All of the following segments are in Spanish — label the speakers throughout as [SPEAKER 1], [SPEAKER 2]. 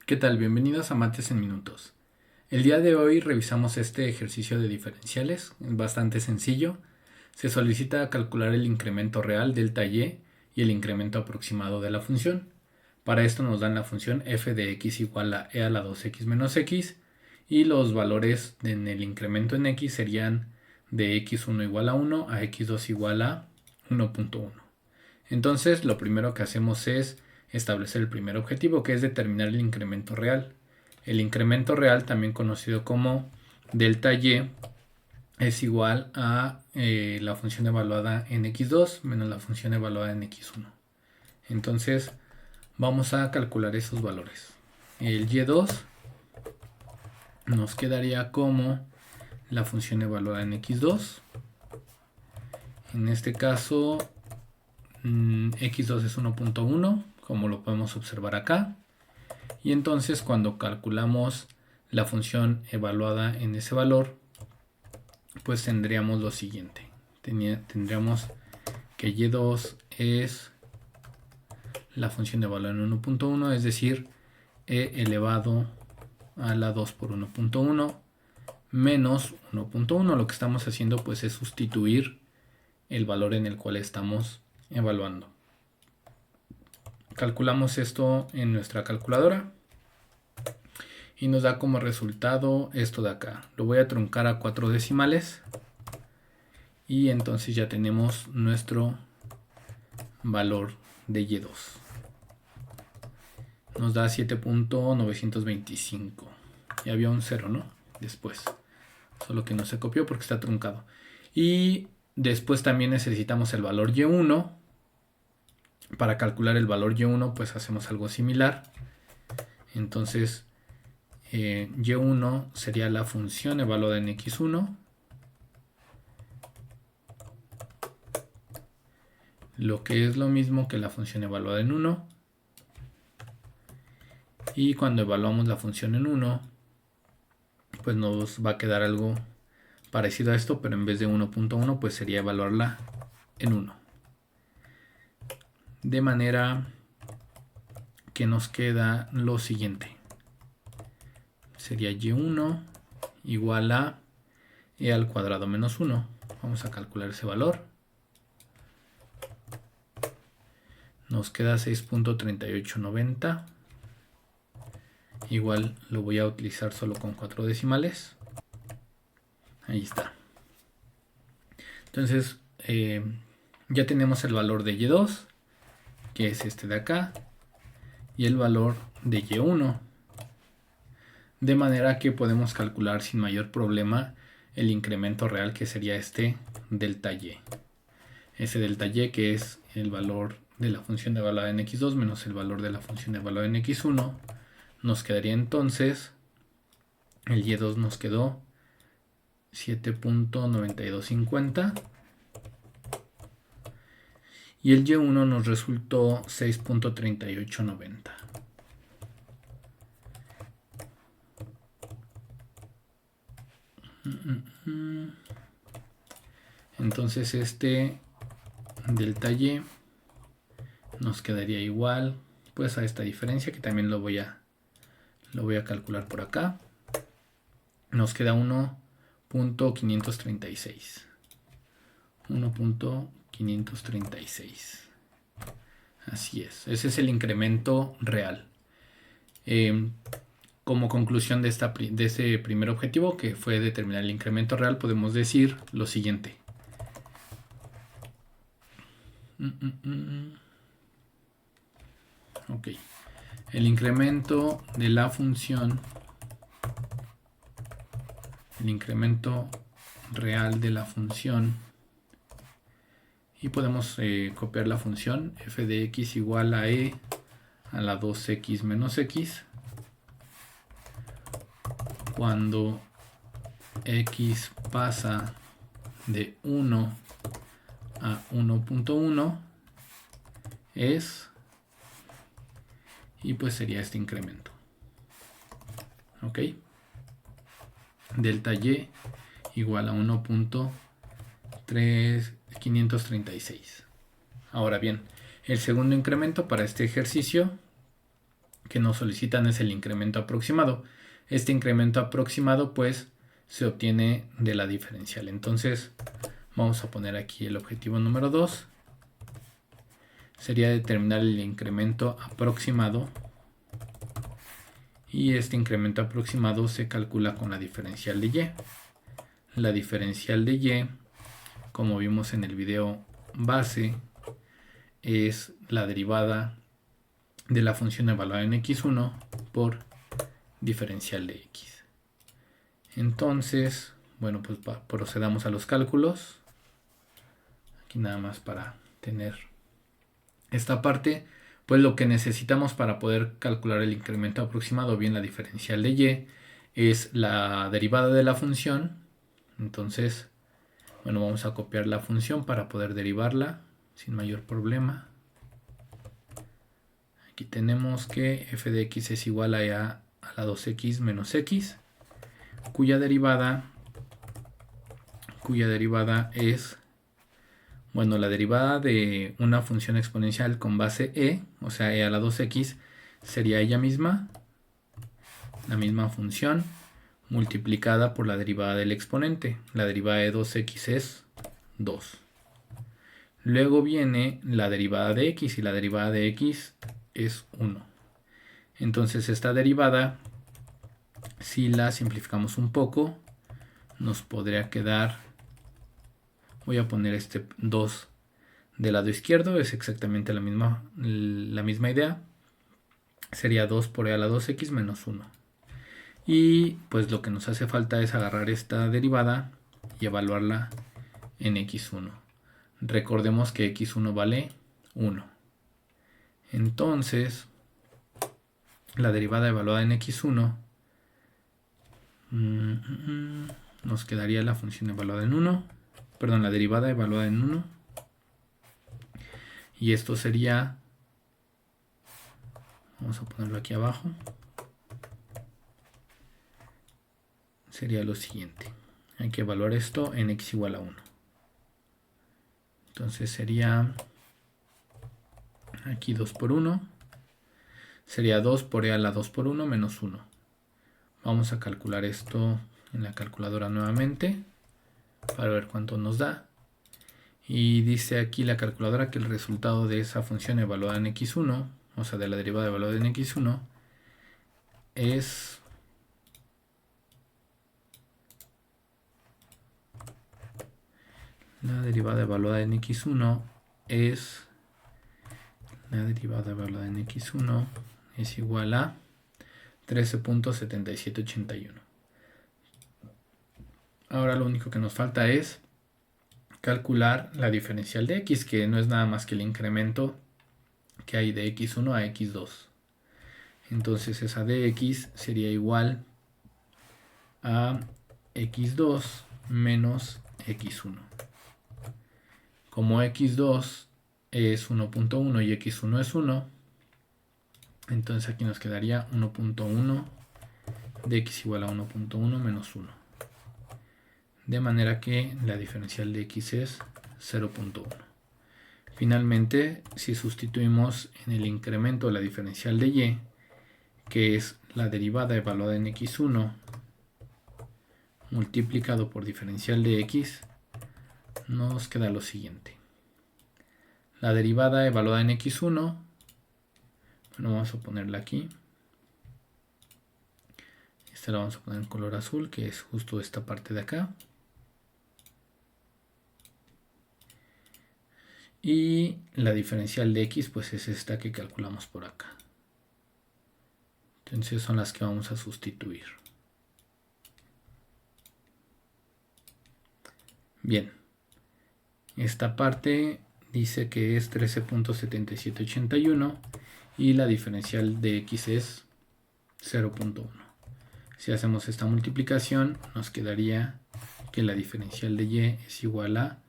[SPEAKER 1] ¿Qué tal? Bienvenidos a Mates en Minutos. El día de hoy revisamos este ejercicio de diferenciales, es bastante sencillo. Se solicita calcular el incremento real delta y el incremento aproximado de la función. Para esto nos dan la función f de x igual a e a la 2x menos x y los valores en el incremento en x serían de x1 igual a 1 a x2 igual a 1.1. Entonces lo primero que hacemos es establecer el primer objetivo, que es determinar el incremento real. El incremento real, también conocido como delta y, es igual a la función evaluada en x2 menos la función evaluada en x1. Entonces vamos a calcular esos valores. El y2 nos quedaría como la función evaluada en x2. En este caso x2 es 1.1, como lo podemos observar acá. Y entonces cuando calculamos la función evaluada en ese valor, pues tendríamos lo siguiente. Tendríamos que y2 es la función evaluada en 1.1, es decir, e elevado a la 2 por 1.1 menos 1.1. Lo que estamos haciendo pues es sustituir el valor en el cual estamos evaluando. Calculamos esto en nuestra calculadora y nos da como resultado esto de acá. Lo voy a truncar a 4 decimales y entonces ya tenemos nuestro valor de y2. Nos da 7.925. Y había un 0, ¿no? Después. Solo que no se copió porque está truncado. Y después también necesitamos el valor y1. Para calcular el valor y1 pues hacemos algo similar. Entonces y1 sería la función evaluada en x1 lo que es lo mismo que la función evaluada en 1, y cuando evaluamos la función en 1 pues nos va a quedar algo parecido a esto, pero en vez de 1.1 pues sería evaluarla en 1, de manera que nos queda lo siguiente. Sería y1 igual a e al cuadrado menos 1. Vamos a calcular ese valor. Nos queda 6.3890. Igual lo voy a utilizar solo con 4 decimales. Ahí está. Entonces ya tenemos el valor de y2, que es este de acá, y el valor de y1. De manera que podemos calcular sin mayor problema el incremento real, que sería este delta y. Ese delta y, que es el valor de la función evaluada en x2 menos el valor de la función evaluada en x1, nos quedaría entonces, el y2 nos quedó 7.9250 y el y1 nos resultó 6.3890. Entonces este delta y nos quedaría igual pues a esta diferencia, que también lo voy a calcular por acá. Nos queda 1.536. 1.536. Así es. Ese es el incremento real. Como conclusión de ese primer objetivo, que fue determinar el incremento real, podemos decir lo siguiente. Ok. El incremento de la función, el incremento real de la función, y podemos copiar la función f de x igual a e a la 2x menos x cuando x pasa de 1 a 1.1 es, y pues sería este incremento. Ok, delta y igual a 1.536. Ahora bien, el segundo incremento para este ejercicio que nos solicitan es el incremento aproximado. Este incremento aproximado pues se obtiene de la diferencial. Entonces vamos a poner aquí el objetivo número 2. Sería determinar el incremento aproximado. Y este incremento aproximado se calcula con la diferencial de y. La diferencial de y, como vimos en el video base, es la derivada de la función evaluada en x1 por diferencial de x. Entonces, bueno, pues procedamos a los cálculos. Aquí nada más para tener esta parte. Pues lo que necesitamos para poder calcular el incremento aproximado, o bien la diferencial de y, es la derivada de la función. Entonces, bueno, vamos a copiar la función para poder derivarla sin mayor problema. Aquí tenemos que f de x es igual a la 2x menos x, cuya derivada es, bueno, la derivada de una función exponencial con base e, o sea, e a la 2x, sería ella misma, la misma función, multiplicada por la derivada del exponente. La derivada de 2x es 2. Luego viene la derivada de x, y la derivada de x es 1. Entonces esta derivada, si la simplificamos un poco, nos podría quedar, voy a poner este 2 del lado izquierdo, es exactamente la misma idea. Sería 2 por e a la 2x menos 1. Y pues lo que nos hace falta es agarrar esta derivada y evaluarla en x1. Recordemos que x1 vale 1. Entonces, la derivada evaluada en x1 nos quedaría la función evaluada en 1. Perdón, la derivada evaluada en 1. Y esto sería, vamos a ponerlo aquí abajo, sería lo siguiente. Hay que evaluar esto en x igual a 1. Entonces sería aquí 2 por 1. Sería 2 por e a la 2 por 1 menos 1. Vamos a calcular esto en la calculadora nuevamente para ver cuánto nos da. Y dice aquí la calculadora que el resultado de esa función evaluada en x1, o sea, de la derivada evaluada en x1, es la derivada evaluada en x1 es igual a 13.7781. Ahora lo único que nos falta es calcular la diferencial de x, que no es nada más que el incremento que hay de x1 a x2. Entonces esa de x sería igual a x2 menos x1. Como x2 es 1.1 y x1 es 1, entonces aquí nos quedaría 1.1 de x igual a 1.1 menos 1. De manera que la diferencial de x es 0.1. Finalmente, si sustituimos en el incremento la diferencial de y, que es la derivada evaluada en x1 multiplicado por diferencial de x, nos queda lo siguiente. La derivada evaluada en x1, bueno, vamos a ponerla aquí. Esta la vamos a poner en color azul, que es justo esta parte de acá. Y la diferencial de x pues es esta que calculamos por acá. Entonces son las que vamos a sustituir. Bien. Esta parte dice que es 13.7781 y la diferencial de x es 0.1. Si hacemos esta multiplicación nos quedaría que la diferencial de y es igual a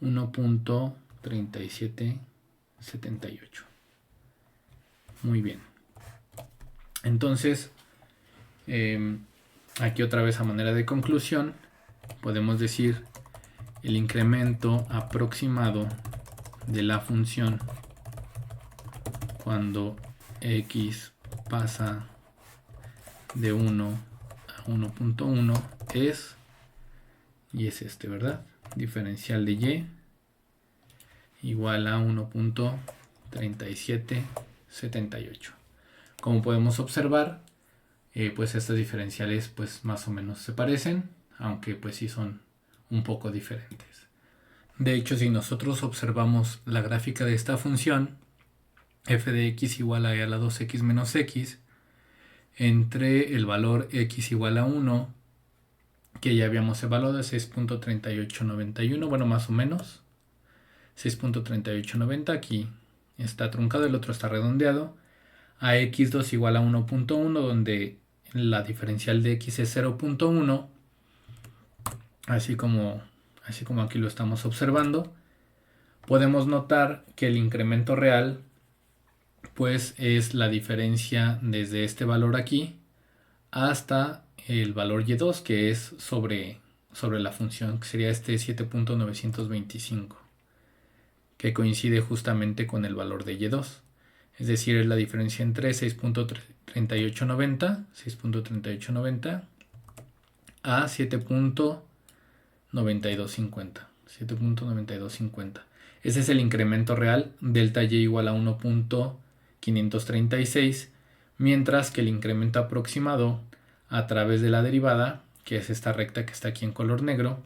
[SPEAKER 1] 1.3778. Muy bien. Entonces, aquí otra vez a manera de conclusión, podemos decir el incremento aproximado de la función cuando x pasa de 1 a 1.1 es, y es este, ¿verdad? Diferencial de y igual a 1.3778. Como podemos observar, pues estas diferenciales pues más o menos se parecen, aunque pues sí son un poco diferentes. De hecho, si nosotros observamos la gráfica de esta función, f de x igual a e a la 2x menos x, entre el valor x igual a 1, que ya habíamos evaluado, es 6.3891, bueno, más o menos, 6.3890, aquí está truncado, el otro está redondeado, a x2 igual a 1.1, donde la diferencial de x es 0.1, así como aquí lo estamos observando. Podemos notar que el incremento real pues es la diferencia desde este valor aquí hasta el valor y2, que es sobre la función, que sería este 7.925, que coincide justamente con el valor de y2. Es decir, es la diferencia entre 6.3890 a 7.9250. Ese es el incremento real, delta y igual a 1.536, mientras que el incremento aproximado a través de la derivada, que es esta recta que está aquí en color negro,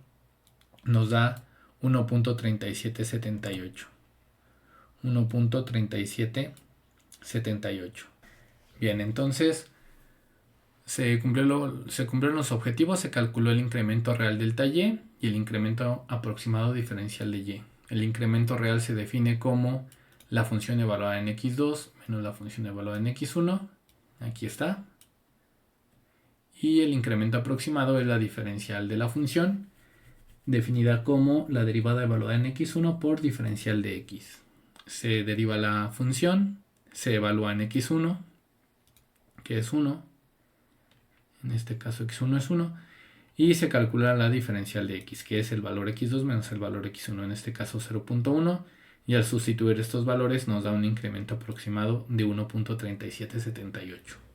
[SPEAKER 1] nos da 1.3778. 1.3778. Bien, entonces se cumplieron los objetivos, se calculó el incremento real delta y el incremento aproximado diferencial de y. El incremento real se define como la función evaluada en x2 menos la función evaluada en x1, aquí está, y el incremento aproximado es la diferencial de la función, definida como la derivada evaluada en x1 por diferencial de x. Se deriva la función, se evalúa en x1, que es 1, en este caso x1 es 1, y se calcula la diferencial de x, que es el valor x2 menos el valor x1, en este caso 0.1, y al sustituir estos valores nos da un incremento aproximado de 1.3778.